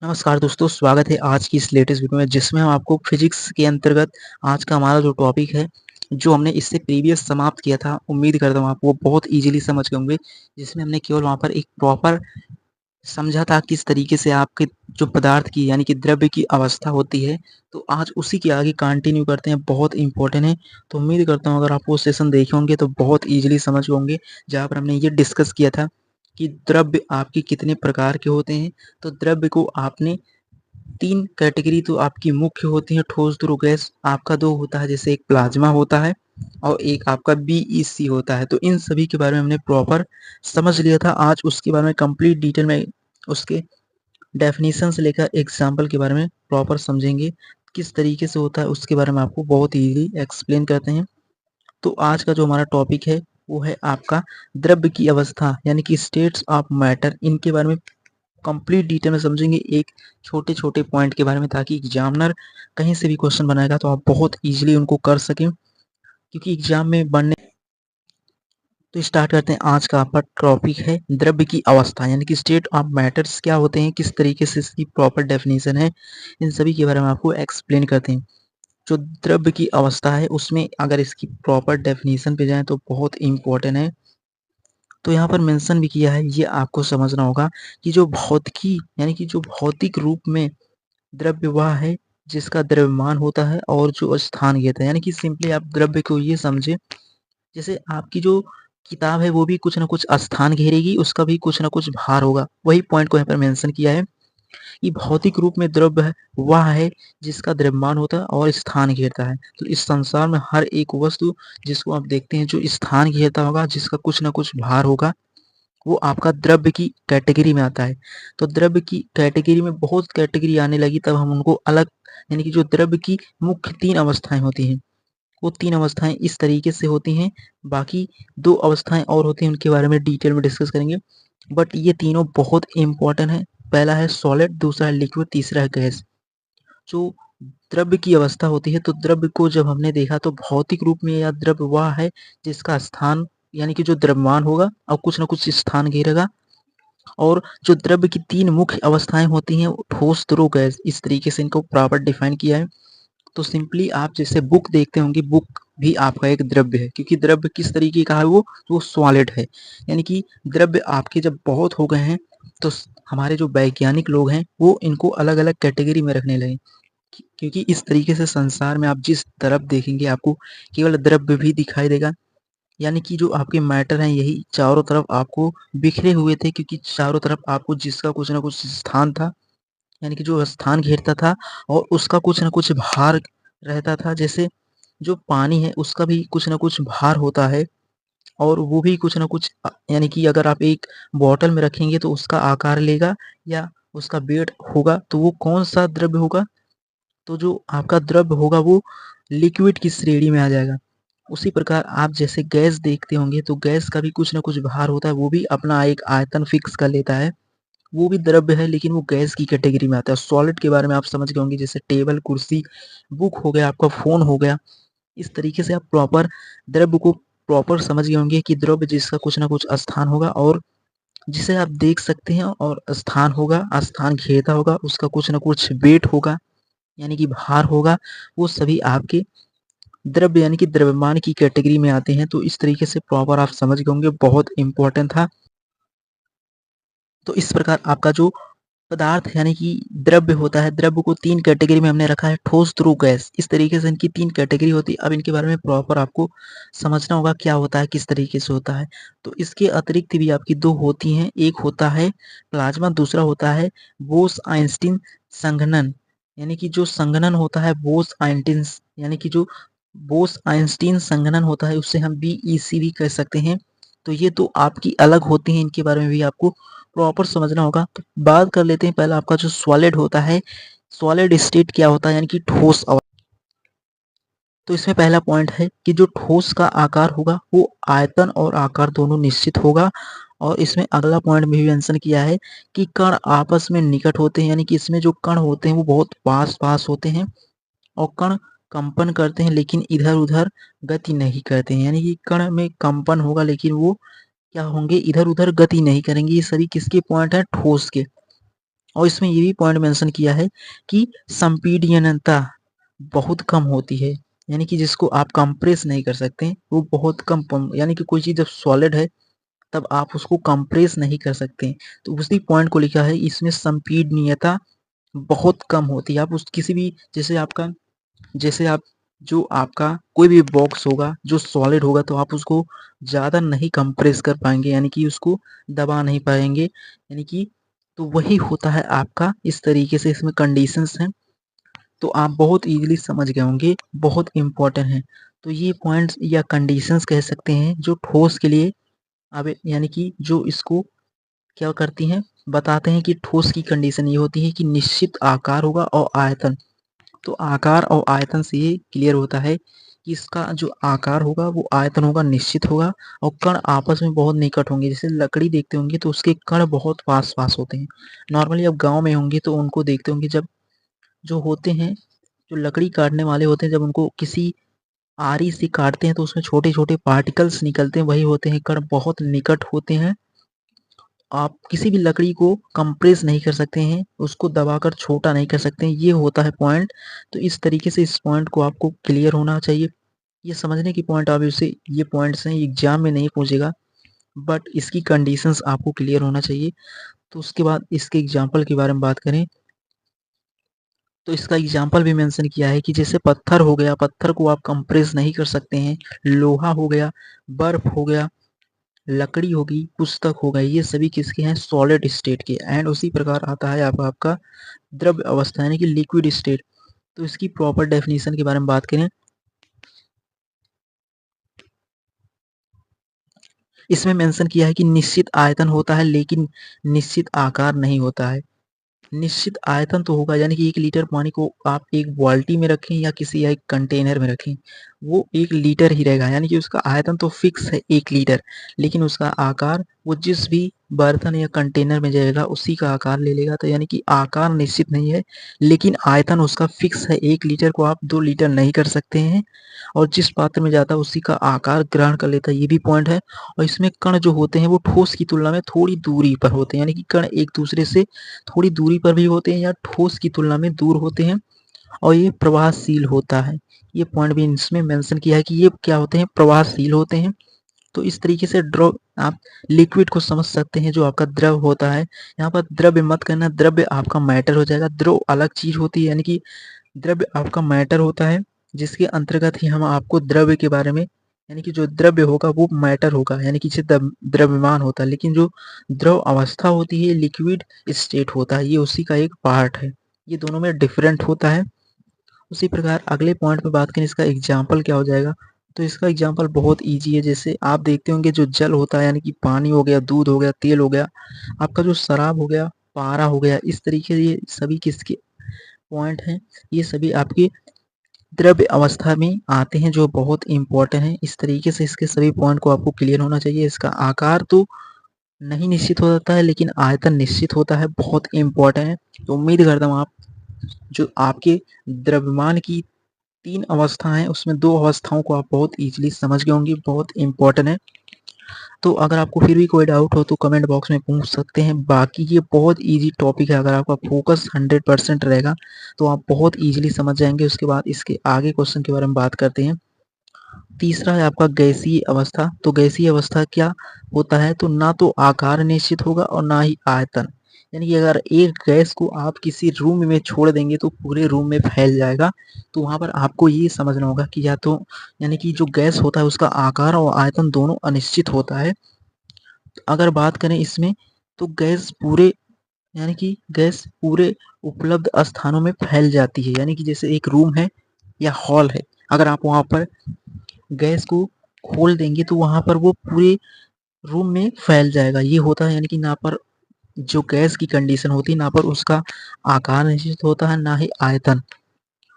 नमस्कार दोस्तों, स्वागत है आज की इस लेटेस्ट वीडियो में जिसमें हम आपको फिजिक्स के अंतर्गत आज का हमारा जो टॉपिक है, जो हमने इससे प्रीवियस समाप्त किया था, उम्मीद करता हूँ आप वो बहुत ईज़िली समझ गए होंगे। जिसमें हमने केवल वहाँ पर एक प्रॉपर समझा था किस तरीके से आपके जो पदार्थ की यानी कि द्रव्य की अवस्था होती है, तो आज उसी के आगे कंटिन्यू करते हैं, बहुत इम्पोर्टेंट है। तो उम्मीद करता हूँ अगर आप वो सेशन देखे होंगे तो बहुत ईज़िली समझ गए होंगे, जहाँ पर हमने ये डिस्कस किया था कि द्रव्य आपके कितने प्रकार के होते हैं। तो द्रव्य को आपने 3 कैटेगरी तो आपकी मुख्य होती है, ठोस, द्रव, गैस। आपका 2 होता है, जैसे एक प्लाज्मा होता है और एक आपका बीईसी होता है। तो इन सभी के बारे में हमने प्रॉपर समझ लिया था। आज उसके बारे में कंप्लीट डिटेल में उसके डेफिनेशन से लेकर एग्जाम्पल के बारे में प्रॉपर समझेंगे। किस तरीके से होता है उसके बारे में आपको बहुत ईज़िली एक्सप्लेन करते हैं। तो आज का जो हमारा टॉपिक है वो है आपका द्रव्य की अवस्था यानी कि स्टेट्स ऑफ मैटर। इनके बारे में कंप्लीट डिटेल में समझेंगे, एक छोटे-छोटे पॉइंट के बारे में, ताकि एग्जामिनर कहीं से भी क्वेश्चन बनाएगा तो आप बहुत ईज़िली उनको कर सकें, क्योंकि एग्जाम में बनने। तो स्टार्ट करते हैं। आज का आपका टॉपिक है द्रव्य की अवस्था यानी कि स्टेट ऑफ मैटर्स क्या होते हैं, किस तरीके से इसकी प्रॉपर डेफिनेशन है, इन सभी के बारे में आपको एक्सप्लेन करते हैं। जो द्रव्य की अवस्था है उसमें अगर इसकी प्रॉपर डेफिनेशन पे जाएँ तो बहुत इम्पोर्टेंट है। तो यहाँ पर मेंशन भी किया है, ये आपको समझना होगा कि जो भौतिकी यानी कि जो भौतिक रूप में द्रव्य वह है जिसका द्रव्यमान होता है और जो स्थान घेरता है। यानी कि सिंपली आप द्रव्य को ये समझे, जैसे आपकी जो किताब है वो भी कुछ ना कुछ स्थान घेरेगी, उसका भी कुछ ना कुछ भार होगा। वही पॉइंट को यहाँ पर मेंशन किया है कि भौतिक रूप में द्रव्य है वह है जिसका द्रव्यमान होता है और स्थान घेरता है। तो इस संसार में हर एक वस्तु जिसको आप देखते हैं जो स्थान घेरता होगा, जिसका कुछ ना कुछ भार होगा, वो आपका द्रव्य की कैटेगरी में आता है। तो द्रव्य की कैटेगरी में बहुत कैटेगरी आने लगी, तब हम उनको अलग यानी कि जो द्रव्य की मुख्य 3 अवस्थाएँ होती हैं, वो 3 अवस्थाएँ इस तरीके से होती हैं। बाकी 2 अवस्थाएँ और होती हैं, उनके बारे में डिटेल में डिस्कस करेंगे। बट ये तीनों बहुत इम्पोर्टेंट है। पहला है सॉलिड, दूसरा है लिक्विड, तीसरा है गैस। जो द्रव्य की अवस्था होती है, तो द्रव्य को जब हमने देखा तो भौतिक रूप में यह द्रव्य वह है जिसका स्थान यानी कि जो द्रव्यमान होगा और कुछ न कुछ स्थान घेरेगा। और जो द्रव्य की 3 मुख्य अवस्थाएँ होती हैं, ठोस, द्रव, गैस, इस तरीके से इनको प्रॉपर डिफाइन किया है। तो सिंपली आप जैसे बुक देखते होंगे, बुक भी आपका एक द्रव्य है, क्योंकि द्रव्य किस तरीके का है, वो सॉलिड है। यानी कि द्रव्य आपके जब बहुत हो गए हैं, तो हमारे जो वैज्ञानिक लोग हैं वो इनको अलग-अलग कैटेगरी में रखने लगे। क्योंकि इस तरीके से संसार में आप जिस तरफ देखेंगे आपको केवल द्रव्य भी दिखाई देगा। यानी कि जो आपके मैटर हैं यही चारों तरफ आपको बिखरे हुए थे, क्योंकि चारों तरफ आपको जिसका कुछ ना कुछ स्थान था, यानी कि जो स्थान घेरता था और उसका कुछ ना कुछ भार रहता था। जैसे जो पानी है उसका भी कुछ ना कुछ भार होता है और वो भी कुछ ना कुछ यानी कि अगर आप एक बॉटल में रखेंगे तो उसका आकार लेगा या उसका वेट होगा, तो वो कौन-सा द्रव्य होगा? तो जो आपका द्रव्य होगा वो लिक्विड की श्रेणी में आ जाएगा। उसी प्रकार आप जैसे गैस देखते होंगे, तो गैस का भी कुछ ना कुछ भार होता है, वो भी अपना एक आयतन फिक्स कर लेता है। वो भी द्रव्य है लेकिन वो गैस की कैटेगरी में आता है। सॉलिड के बारे में आप समझ गए होंगे, जैसे टेबल, कुर्सी, बुक हो गया, आपका फ़ोन हो गया। इस तरीके से आप प्रॉपर द्रव्य को प्रॉपर समझ गए होंगे कि द्रव्य जिसका कुछ ना कुछ स्थान होगा और जिसे आप देख सकते हैं, और स्थान होगा, स्थान घेरता होगा, उसका कुछ ना कुछ वेट होगा, यानी कि भार होगा। वो सभी आपके द्रव्य यानी कि द्रव्यमान की कैटेगरी में आते हैं। तो इस तरीके से प्रॉपर आप समझ गए होंगे, बहुत इम्पोर्टेंट था। तो इस प्रकार आपका जो पदार्थ यानी कि द्रव्य होता है, द्रव्य को 3 कैटेगरी में हमने रखा है, ठोस, द्रव, गैस। इस तरीके से इनकी 3 कैटेगरी होती है। अब इनके बारे में प्रॉपर आपको समझना होगा क्या होता है, किस तरीके से होता है। तो इसके अतिरिक्त भी आपकी 2 होती हैं, एक होता है प्लाज्मा, दूसरा होता है बोस-आइंस्टीन संघनन। यानी कि जो संघनन होता है बोस-आइंस्टीन यानी कि जो बोस-आइंस्टीन संघनन होता है उसे हम बीईसी भी कह सकते हैं। तो ये तो आपकी अलग होती हैं, इनके बारे में भी आपको प्रॉपर समझना होगा। तो बात कर लेते हैं पहला आपका जो सॉलिड होता है, सॉलिड स्टेट क्या होता है यानी कि ठोस अवस्था। तो इसमें पहला पॉइंट है कि जो ठोस का आकार होगा वो आयतन और आकार दोनों निश्चित होगा। और इसमें अगला पॉइंट में भी मेंशन किया है कि कण आपस में निकट होते हैं, यानी कि इसमें जो कण होते हैं वो बहुत पास-पास होते हैं और कण कंपन करते हैं लेकिन इधर-उधर गति नहीं करते हैं। यानी कि कण में कंपन होगा लेकिन वो क्या होंगे, इधर-उधर गति नहीं करेंगे। ये सभी किसके पॉइंट हैं? ठोस के। और इसमें ये भी पॉइंट मेंशन किया है कि संपीडनीयता बहुत कम होती है, यानी कि जिसको आप कंप्रेस नहीं कर सकते, वो बहुत कम यानी कि कोई चीज़ जब सॉलिड है तब आप उसको कंप्रेस नहीं कर सकते। तो उसी पॉइंट को लिखा है इसमें संपीडनीयता बहुत कम होती है। आप उस किसी भी जैसे आप जो आपका कोई भी बॉक्स होगा जो सॉलिड होगा तो आप उसको ज़्यादा नहीं कंप्रेस कर पाएँगे, यानी कि उसको दबा नहीं पाएँगे, यानी कि तो वही होता है आपका, इस तरीके से इसमें कंडीशंस हैं। तो आप बहुत ईज़िली समझ गए होंगे, बहुत इम्पोर्टेंट है। तो ये पॉइंट्स या कंडीशंस कह सकते हैं जो ठोस के लिए अब यानी कि जो इसको क्या करती हैं, बताते हैं कि ठोस की कंडीशन ये होती है कि निश्चित आकार होगा और आयतन। तो आकार और आयतन से ये क्लियर होता है कि इसका जो आकार होगा वो आयतन होगा, निश्चित होगा और कण आपस में बहुत निकट होंगे। जैसे लकड़ी देखते होंगे तो उसके कण बहुत पास-पास होते हैं। नॉर्मली आप गाँव में होंगे तो उनको देखते होंगे, जब जो होते हैं, जो लकड़ी काटने वाले होते हैं, जब उनको किसी आरी से काटते हैं तो उसमें छोटे-छोटे पार्टिकल्स निकलते हैं, वही होते हैं कण, बहुत निकट होते हैं। आप किसी भी लकड़ी को कंप्रेस नहीं कर सकते हैं, उसको दबाकर छोटा नहीं कर सकते हैं, ये होता है पॉइंट। तो इस तरीके से इस पॉइंट को आपको क्लियर होना चाहिए। ये समझने की पॉइंट ऑब्वियसली ये पॉइंट्स हैं, एग्ज़ाम में नहीं पूछेगा, बट इसकी कंडीशंस आपको क्लियर होना चाहिए। तो उसके बाद इसके एग्ज़ाम्पल के बारे में बात करें, तो इसका एग्ज़ाम्पल भी मेंशन किया है कि जैसे पत्थर हो गया, पत्थर को आप कंप्रेस नहीं कर सकते हैं, लोहा हो गया, बर्फ हो गया, लकड़ी होगी, पुस्तक हो गई, ये सभी किसके हैं? सॉलिड स्टेट के। एंड उसी प्रकार आता है अब आपका द्रव्य अवस्था यानी कि लिक्विड स्टेट। तो इसकी प्रॉपर डेफिनेशन के बारे में बात करें, इसमें मेंशन किया है कि निश्चित आयतन होता है लेकिन निश्चित आकार नहीं होता है। निश्चित आयतन तो होगा, यानी कि 1 लीटर पानी को आप एक बाल्टी में रखें या किसी एक कंटेनर में रखें, वो 1 लीटर ही रहेगा, यानी कि उसका आयतन तो फिक्स है 1 लीटर, लेकिन उसका आकार वो जिस भी बर्तन या कंटेनर में जाएगा उसी का आकार ले लेगा। तो यानी कि आकार निश्चित नहीं है, लेकिन आयतन उसका फिक्स है, 1 लीटर को आप 2 लीटर नहीं कर सकते हैं और जिस पात्र में जाता है उसी का आकार ग्रहण कर लेता है, ये भी पॉइंट है। और इसमें कण जो होते हैं वो ठोस की तुलना में थोड़ी दूरी पर होते हैं, यानी कि कण एक दूसरे से थोड़ी दूरी पर भी होते हैं या ठोस की तुलना में दूर होते हैं और ये प्रवाहशील होता है। ये पॉइंट भी इसमें मेंशन किया है कि ये क्या होते हैं? प्रवाहशील होते हैं। तो इस तरीके से आप लिक्विड को समझ सकते हैं जो आपका द्रव होता है। यहाँ पर द्रव्य मत करना, द्रव्य आपका मैटर हो जाएगा, द्रव अलग चीज़ होती है, यानी कि द्रव्य आपका मैटर होता है, जिसके अंतर्गत ही हम आपको द्रव्य के बारे में, यानी कि जो द्रव्य होगा वो मैटर होगा, यानी कि जिसे द्रव्यमान होता है, लेकिन जो द्रव अवस्था होती है लिक्विड स्टेट होता है, ये उसी का एक पार्ट है। ये दोनों में डिफरेंट होता है। उसी प्रकार अगले पॉइंट पे बात करें, इसका एग्जाम्पल क्या हो जाएगा, तो इसका एग्जाम्पल बहुत ईजी है। जैसे आप देखते होंगे जो जल होता है, यानी कि पानी हो गया, दूध हो गया, तेल हो गया, आपका जो शराब हो गया, पारा हो गया, इस तरीके से ये सभी किसके पॉइंट हैं? ये सभी आपके द्रव्य अवस्था में आते हैं जो बहुत इम्पोर्टेंट है। इस तरीके से इसके सभी पॉइंट को आपको क्लियर होना चाहिए। इसका आकार तो नहीं निश्चित हो जाता है लेकिन आयतन निश्चित होता है, बहुत इम्पोर्टेंट है। तो उम्मीद करता हूँ आप जो आपके द्रव्यमान की 3 अवस्था हैं उसमें 2 अवस्थाओं को आप बहुत ईज़िली समझ गए होंगे, बहुत इम्पोर्टेंट है। तो अगर आपको फिर भी कोई डाउट हो तो कमेंट बॉक्स में पूछ सकते हैं। बाकी ये बहुत ईज़ी टॉपिक है, अगर आपका फोकस 100% रहेगा तो आप बहुत ईज़िली समझ जाएँगे। उसके बाद इसके आगे क्वेश्चन के बारे में बात करते हैं। तीसरा है आपका गैसीय अवस्था। तो गैसीय अवस्था क्या होता है? तो ना तो आकार निश्चित होगा और ना ही आयतन। यानी कि अगर एक गैस को आप किसी रूम में छोड़ देंगे तो पूरे रूम में फैल जाएगा। तो वहाँ पर आपको ये समझना होगा कि या तो यानी कि जो गैस होता है उसका आकार और आयतन दोनों अनिश्चित होता है। अगर बात करें इसमें तो गैस पूरे यानी कि गैस पूरे उपलब्ध स्थानों में फैल जाती है। यानी कि जैसे एक रूम है या हॉल है, अगर आप वहाँ पर गैस को खोल देंगे तो वहाँ पर वो पूरे रूम में फैल जाएगा। ये होता है, यानी कि ना पर जो गैस की कंडीशन होती है ना पर उसका आकार निश्चित होता है ना ही आयतन।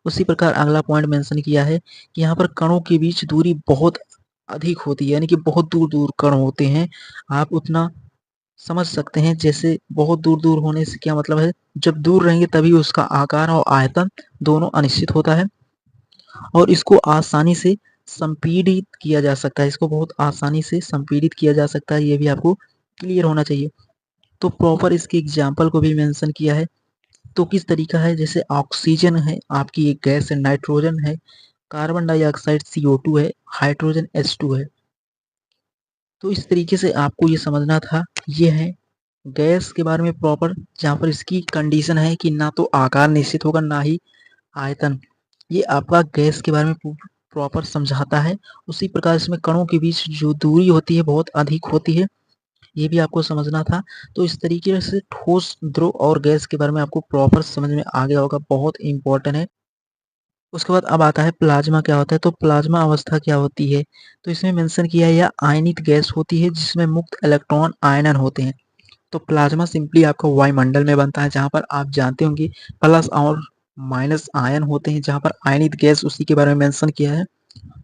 उसी प्रकार अगला पॉइंट मेंशन किया है कि यहाँ पर कणों के बीच दूरी बहुत अधिक होती है, यानी कि बहुत दूर-दूर कण होते हैं। आप उतना समझ सकते हैं, जैसे बहुत दूर-दूर होने से क्या मतलब है, जब दूर रहेंगे तभी उसका आकार और आयतन दोनों अनिश्चित होता है और इसको आसानी से संपीड़ित किया जा सकता है। इसको बहुत आसानी से संपीड़ित किया जा सकता है, ये भी आपको क्लियर होना चाहिए। तो प्रॉपर इसके एग्जाम्पल को भी मेंशन किया है। तो किस तरीका है, जैसे ऑक्सीजन है, आपकी एक गैस है, नाइट्रोजन है, कार्बन डाइऑक्साइड CO2 है, हाइड्रोजन H2 है। तो इस तरीके से आपको ये समझना था। ये है गैस के बारे में प्रॉपर, जहाँ पर इसकी कंडीशन है कि ना तो आकार निश्चित होगा ना ही आयतन। ये आपका गैस के बारे में प्रॉपर समझाता है। उसी प्रकार इसमें कणों के बीच जो दूरी होती है बहुत अधिक होती है, ये भी आपको समझना था। तो इस तरीके से ठोस, द्रव और गैस के बारे में आपको प्रॉपर समझ में आ गया होगा, बहुत इंपॉर्टेंट है। उसके बाद अब आता है प्लाज्मा क्या होता है। तो प्लाज्मा अवस्था क्या होती है, तो इसमें मेंशन किया है, यह आयनित गैस होती है जिसमें मुक्त इलेक्ट्रॉन आयनन होते हैं। तो प्लाज्मा सिंपली आपका वायुमंडल में बनता है, जहाँ पर आप जानते होंगे प्लस और माइनस आयन होते हैं, जहाँ पर आयनित गैस उसी के बारे में मेंशन किया है।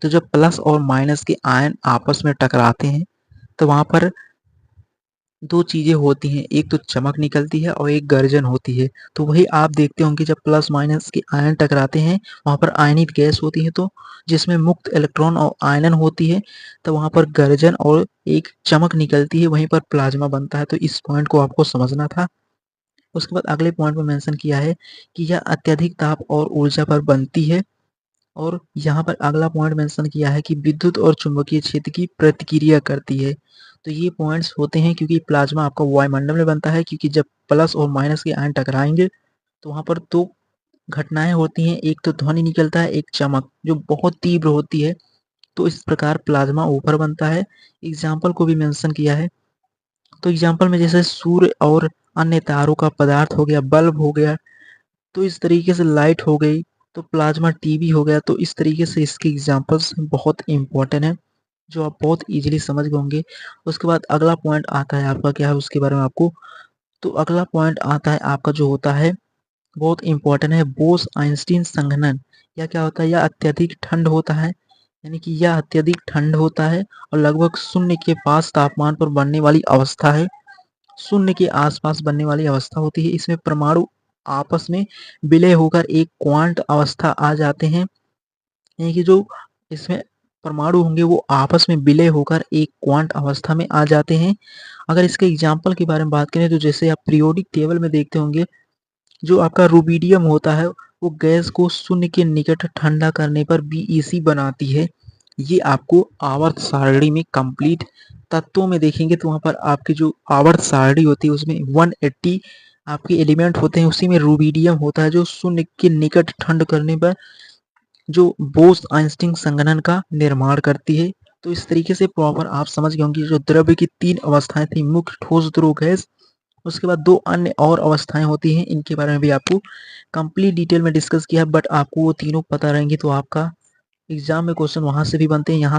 तो जब प्लस और माइनस के आयन आपस में टकराते हैं तो वहाँ पर दो चीजें होती हैं, एक तो चमक निकलती है और एक गर्जन होती है। तो वही आप देखते होंगे जब प्लस माइनस के आयन टकराते हैं वहाँ पर आयनित गैस होती है, तो जिसमें मुक्त इलेक्ट्रॉन और आयनन होती है, तो वहाँ पर गर्जन और एक चमक निकलती है, वहीं पर प्लाज्मा बनता है। तो इस पॉइंट को आपको समझना था। उसके बाद अगले पॉइंट में मेंशन किया है कि यह अत्यधिक ताप और ऊर्जा पर बनती है। और यहाँ पर अगला पॉइंट मेंशन किया है कि विद्युत और चुंबकीय क्षेत्र की प्रतिक्रिया करती है। तो ये पॉइंट्स होते हैं क्योंकि प्लाज्मा आपका वायुमंडल में बनता है, क्योंकि जब प्लस और माइनस के आयन टकराएंगे तो वहाँ पर दो घटनाएं होती हैं, एक तो ध्वनि निकलता है, एक चमक जो बहुत तीव्र होती है। तो इस प्रकार प्लाज्मा ऊपर बनता है। एग्जाम्पल को भी मेंशन किया है। तो एग्जाम्पल में जैसे सूर्य और अन्य तारों का पदार्थ हो गया, बल्ब हो गया, तो इस तरीके से लाइट हो गई, तो प्लाज्मा टीवी हो गया। तो इस तरीके से इसके एग्जांपल्स बहुत इंपॉर्टेंट है, जो आप बहुत इजीली समझ गए होंगे। उसके बाद अगला पॉइंट आता है आपका, क्या है उसके बारे में आपको। तो अगला पॉइंट आता है आपका जो होता है बहुत इंपॉर्टेंट है, बोस आइंस्टीन संघनन। यह क्या होता है, यह अत्यधिक ठंड होता है, यानी कि यह अत्यधिक ठंड होता है और लगभग शून्य के पास तापमान पर बनने वाली अवस्था है। शून्य के आसपास बनने वाली अवस्था होती है। इसमें परमाणु आपस में विलय होकर एक क्वांट अवस्था आ जाते हैं, यानी कि जो इसमें परमाणु होंगे वो आपस में विलय होकर एक क्वांट अवस्था में आ जाते हैं। अगर इसके एग्जाम्पल के बारे में बात करें तो जैसे आप पीरियोडिक टेबल में देखते होंगे, जो आपका रुबिडियम होता है वो गैस को शून्य के निकट ठंडा करने पर BeC बनाती है। ये आपको आवर्त सारणी में कंप्लीट तत्वों में देखेंगे तो वहाँ पर आपकी जो आवर्त सारणी होती है उसमें 180 आपके एलिमेंट होते हैं, उसी में रुबिडियम होता है जो शून्य के निकट ठंड करने पर जो बोस आइंस्टीन संघनन का निर्माण करती है। तो इस तरीके से प्रॉपर आप समझ गए होंगे जो द्रव्य की तीन अवस्थाएं थी, मुख्य, ठोस, द्रव, गैस। उसके बाद दो अन्य और अवस्थाएं होती हैं, इनके बारे में भी आपको कंप्लीट डिटेल में डिस्कस किया है, बट आपको वो तीनों पता रहेंगे तो आपका एग्जाम में क्वेश्चन वहां से भी बनते हैं, यहाँ